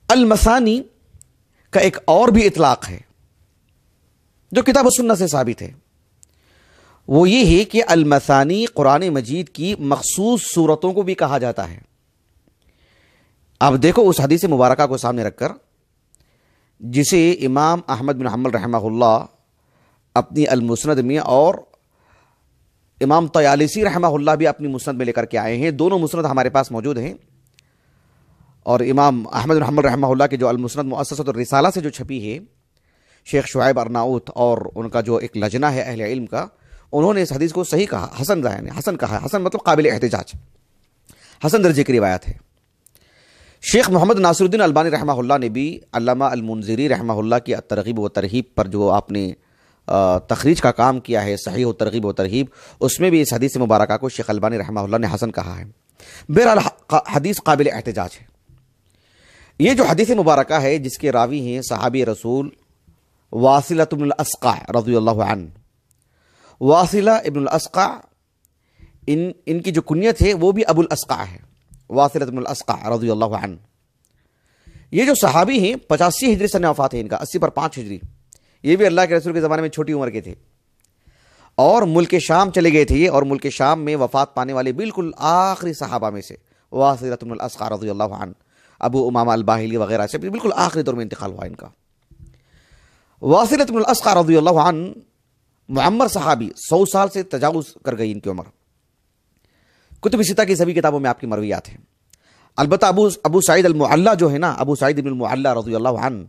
المثانی کا ایک اور بھی اطلاق ہے جو کتاب و سنت سے ثابت ہے، وہ یہ ہے کہ المثانی قرآن مجید کی مخصوص صورتوں کو بھی کہا جاتا ہے۔ اب دیکھو اس حدیث مبارکہ کو سامنے رکھ کر، جسے امام احمد بن حنبل رحمہ اللہ اپنی المسند میں اور امام طیالسی رحمہ اللہ بھی اپنی مسند میں لے کر کے آئے ہیں، دونوں مسند ہمارے پاس موجود ہیں، اور امام احمد بن حنبل رحمہ اللہ کے جو المسند مؤسسۃ الرسالہ سے جو چھپی ہے، شیخ شعیب ارناؤت اور ان کا جو ایک لجنہ ہے اہل علم کا، انہوں نے اس حدیث کو صحیح کہا، حسن کہا، حسن مطلب قابل احتجاج، حسن درجے کی روایت ہے۔ شیخ محمد ناصر الدین البانی رحمہ اللہ نے بھی علامہ المنذری رحمہ اللہ کی ترغیب و ترہیب پر جو آپ نے تخریج کا کام کیا ہے، صحیح و ترغیب و ترہیب، اس میں بھی اس حدیث مبارکہ کو شیخ البانی رحمہ اللہ نے حسن کہا ہے۔ بہرحال حدیث قابل احتجاج ہے۔ یہ جو حدیث مبارکہ ہے جس کے راوی ہیں صحابی رسول واصلہ بن الاسقع رضی اللہ عنہ، واصلہ ابن الاسقع ان کی جو کنیت ہے وہ بھی ابو الاسقع ہے، واصلہ بن الاسقع رضی اللہ عنہ۔ یہ جو صحابی ہیں 85 ہجری سن وفات ہے ان کا، 80 پر 5 ہجری، یہ بھی اللہ کے رسول کے زمانے میں چھوٹی عمر کے تھے، اور ملک شام چلے گئے تھے یہ، اور ملک شام میں وفات پانے والے بالکل آخری صحابہ میں سے واصلہ بن الاسقع رضی اللہ عنہ، ابو امامہ الباہلی وغیرہ سے بالکل آخری دور میں انتقال ہوا ان کا۔ واصلہ بن الاسقع رضی اللہ عنہ معمر صحابی، 100 سال سے تجاوز کر گئی ان کی عمر۔ کتب ستہ کی سبھی کتابوں میں آپ کی مرویات ہیں۔ البتہ ابو سعید المعلی جو ہے نا، ابو سعید بن المعلی رضی اللہ عنہ،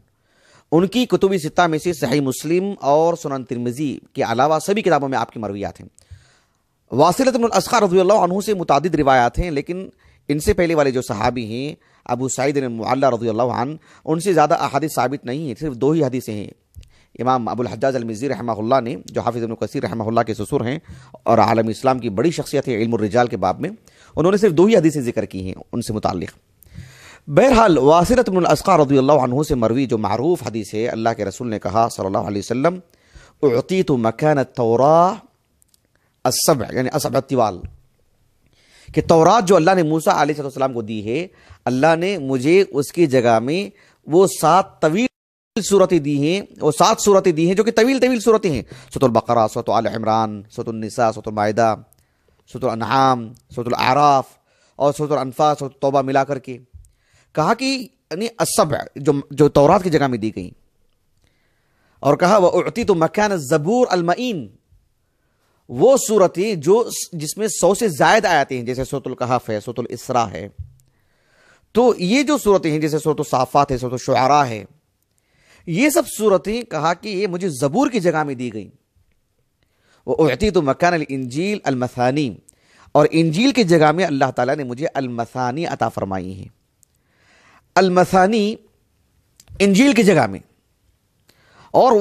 ان کی کتب ستہ میں سے صحیح مسلم اور سنن ترمذی کے علاوہ سبھی کتابوں میں آپ کی مرویات ہیں۔ واصلہ بن الاسقع رضی اللہ عنہ سے متعدد روایات ہیں، لیکن ان سے پہلے والے جو صحابی ہیں ابو سعید بن المعلی رضی اللہ عنہ، ان سے زیادہ احادیث ثابت نہیں ہیں، صرف 2 ہی حدیثیں ہیں۔ امام ابو الحجاج المزی رحمہ اللہ نے، جو حافظ ابن کثیر رحمہ اللہ کے سسر ہیں اور عالم اسلام کی بڑی شخصیت ہے علم الرجال کے باب میں، انہوں نے صرف 2 ہی حدیثیں ذکر کی ہیں ان سے متعلق۔ بہرحال واصلہ بن الاسقع رضی اللہ عنہ سے مروی جو معروف حدیث ہے، اللہ کے رسول نے کہا صلی اللہ علیہ وسلم، اعطیت مکان التوراۃ السبع، یعنی السبع الطوال، کہ تورات جو اللہ نے موسیٰ علیہ السلام کو دی ہے، اللہ نے مجھے اس کی جگہ میں وہ 7 طویل صورتیں دی ہیں، وہ 7 صورتیں دی ہیں جو کہ طویل صورتیں ہیں، سورۃ البقرہ، سورۃ آل عمران، سورۃ النساء، سورۃ المائدہ، سورۃ الانعام، سورۃ الاعراف اور سورۃ الانفال، سورۃ التوبہ ملا کر کے کہا کہ یعنی السبع جو تورات کی جگہ میں دی گئی، اور کہا وَأُعْطِيتُ مَكَانَ الزَّبُورِ الْمَئِين، وہ صورتیں جس میں 100 سے زائد آیتیں ہیں، جیسے سورۃ الکہف ہے، سورۃ الاسراء ہے، تو یہ جو صورتیں ہیں جیسے سورۃ الصافات ہے، سورۃ الشعراء ہے، یہ سب صورتیں کہا کہ یہ مجھے زبور کی جگہ میں دی گئی۔ وَأُعْطِيتُ مَكَانَ الْإِنْجِيلِ الْمَثَانِي، اور انجیل کی جگہ میں اللہ تعالیٰ نے مجھے المثانی عطا فرمائی ہیں۔ المثانی انجیل کی جگہ میں، اور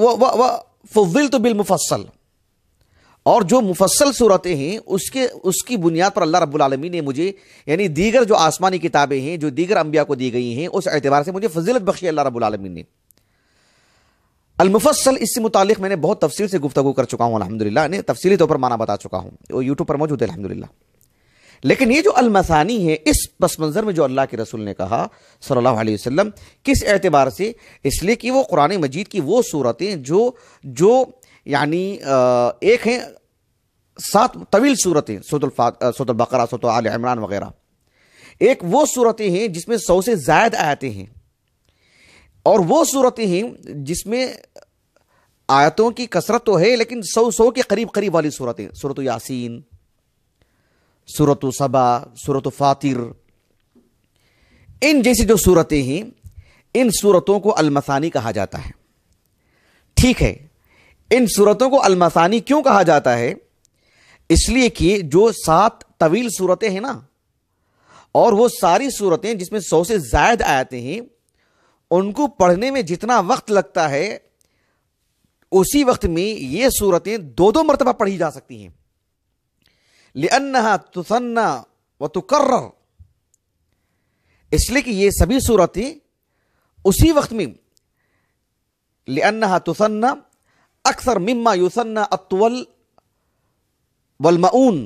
فضلت بالمفصل، اور جو مفصل صورتیں ہیں اس کی بنیاد پر اللہ رب العالمین نے مجھے، یعنی دیگر جو آسمانی کتابیں ہیں جو دیگر انبیاء کو دی گئی ہیں، اس اعتبار سے مجھے فضیلت بخشی اللہ رب العالمین نے۔ المفصل، اس سے متعلق میں نے بہت تفصیل سے گفتگو کر چکا ہوں الحمدللہ، نے تفصیلی طور پر معنی بتا چکا ہوں، وہ یوٹیوب پر موجود ہے الحمدللہ۔ لیکن یہ جو المثانی ہے، اس پس منظر میں جو اللہ کے رسول نے کہا صلی اللہ علیہ وسلم، کس اعتبار سے؟ اس لیے کہ وہ قرآن مجید کی وہ صورتیں جو یعنی ایک ہیں 7 طویل صورتیں، سورۃ البقرہ، سورۃ آل عمران وغیرہ، ایک وہ صورتیں ہیں جس میں 100 سے زائد آیتیں ہیں، اور وہ صورتیں ہیں جس میں آیتوں کی کثرت تو ہے لیکن 100 کے قریب والی صورتیں، سورۃ یاسین، سورۃ سبا، سورۃ فاطر، ان جیسی جو صورتیں ہیں، ان صورتوں کو المثانی کہا جاتا ہے۔ ٹھیک ہے، ان صورتوں کو المثانی کیوں کہا جاتا ہے؟ اس لیے کہ جو 7 طویل صورتیں ہیں نا، اور وہ ساری صورتیں جس میں 100 سے زائد آیتیں ہیں، ان کو پڑھنے میں جتنا وقت لگتا ہے، اسی وقت میں یہ صورتیں 2 مرتبہ پڑھی جا سکتی ہیں، لِأَنَّهَا تُثَنَّى وَتُكَرَّرُ، اس لیے کہ یہ سبھی صورتیں اسی وقت میں، لِأَنَّهَا تُثَنَّى أَكْثَرَ مِمَّا يُثَنَّى الطُّوَلُ وَالْمَؤُونُ،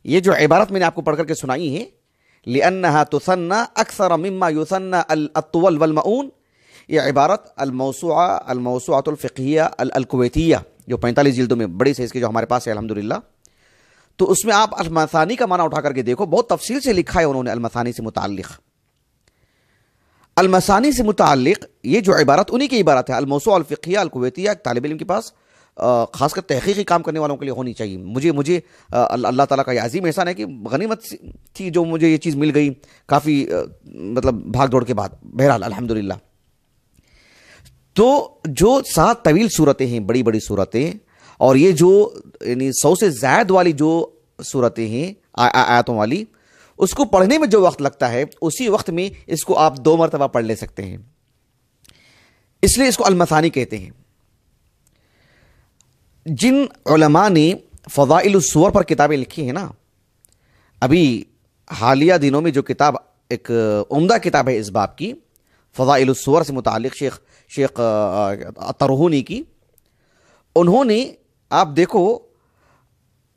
یہ جو عبارت میں نے آپ کو پڑھ کر کے سنائی ہے، لأنها تثنى أكثر مما يثنى الطول والمؤون. یہ عبارت الموسوعۃ الفقہیہ الکویتیہ جو 45 جلدوں میں بڑی سائز کی جو ہمارے پاس ہے الحمدللہ، تو اس میں آپ المثانی کا معنی اٹھا کر کے دیکھو، بہت تفصیل سے لکھا ہے انہوں نے المثانی سے متعلق. المثانی سے متعلق یہ جو عبارت انہی کی عبارت ہے، الموسوعہ الفقہیہ الکویتیہ. طالب علم کے پاس خاص کر تحقیقی کام کرنے والوں کے لیے ہونی چاہیے. مجھے اللہ تعالیٰ کا یہ عظیم احسان ہے کہ غنیمت تھی جو مجھے یہ چیز مل گئی کافی مطلب بھاگ دوڑ کے بعد. بہرحال الحمدللہ. تو جو 7 طویل صورتیں ہیں، بڑی بڑی صورتیں، اور یہ جو یعنی 100 سے زائد والی جو صورتیں ہیں آیاتوں والی، اس کو پڑھنے میں جو وقت لگتا ہے اسی وقت میں اس کو آپ 2 مرتبہ پڑھ لے سکتے ہیں. اس لیے اس کو المثانی کہتے ہیں. جن علماء نے فضائل السور پر کتابیں لکھی ہیں نا، ابھی حالیہ دنوں میں جو کتاب ایک عمدہ کتاب ہے اس باب کی، فضائل السور سے متعلق شیخ ترہونی کی، انہوں نے آپ دیکھو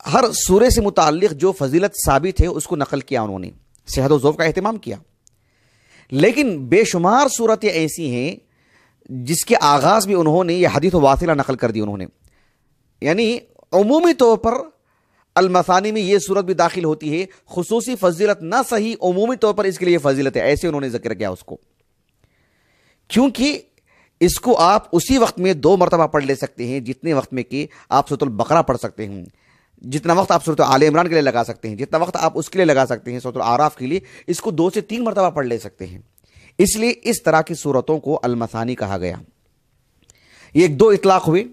ہر سورے سے متعلق جو فضیلت ثابت ہے اس کو نقل کیا. انہوں نے صحت و ذوق کا اہتمام کیا. لیکن بے شمار صورتیں ایسی ہیں جس کے آغاز بھی انہوں نے یہ حدیث واصلہ نقل کر دی. انہوں نے یعنی عمومی طور پر المثانی میں یہ صورت بھی داخل ہوتی ہے، خصوصی فضیلت نہ صحیح، عمومی طور پر اس کے لیے فضیلت ہے، ایسے انہوں نے ذکر کیا اس کو. کیونکہ اس کو آپ اسی وقت میں 2 مرتبہ پڑھ لے سکتے ہیں جتنے وقت میں کہ آپ سورۃ البقرہ پڑھ سکتے ہیں، جتنا وقت آپ سورۃ آل عمران کے لیے لگا سکتے ہیں، جتنا وقت آپ اس کے لیے لگا سکتے ہیں سورۃ الاعراف کے لیے، اس کو 2 سے 3 مرتبہ پڑھ لے سکتے ہیں. اس لیے اس طرح کی صورتوں کو المثانی کہا گیا. یہ 1-2 اطلاق ہوئے.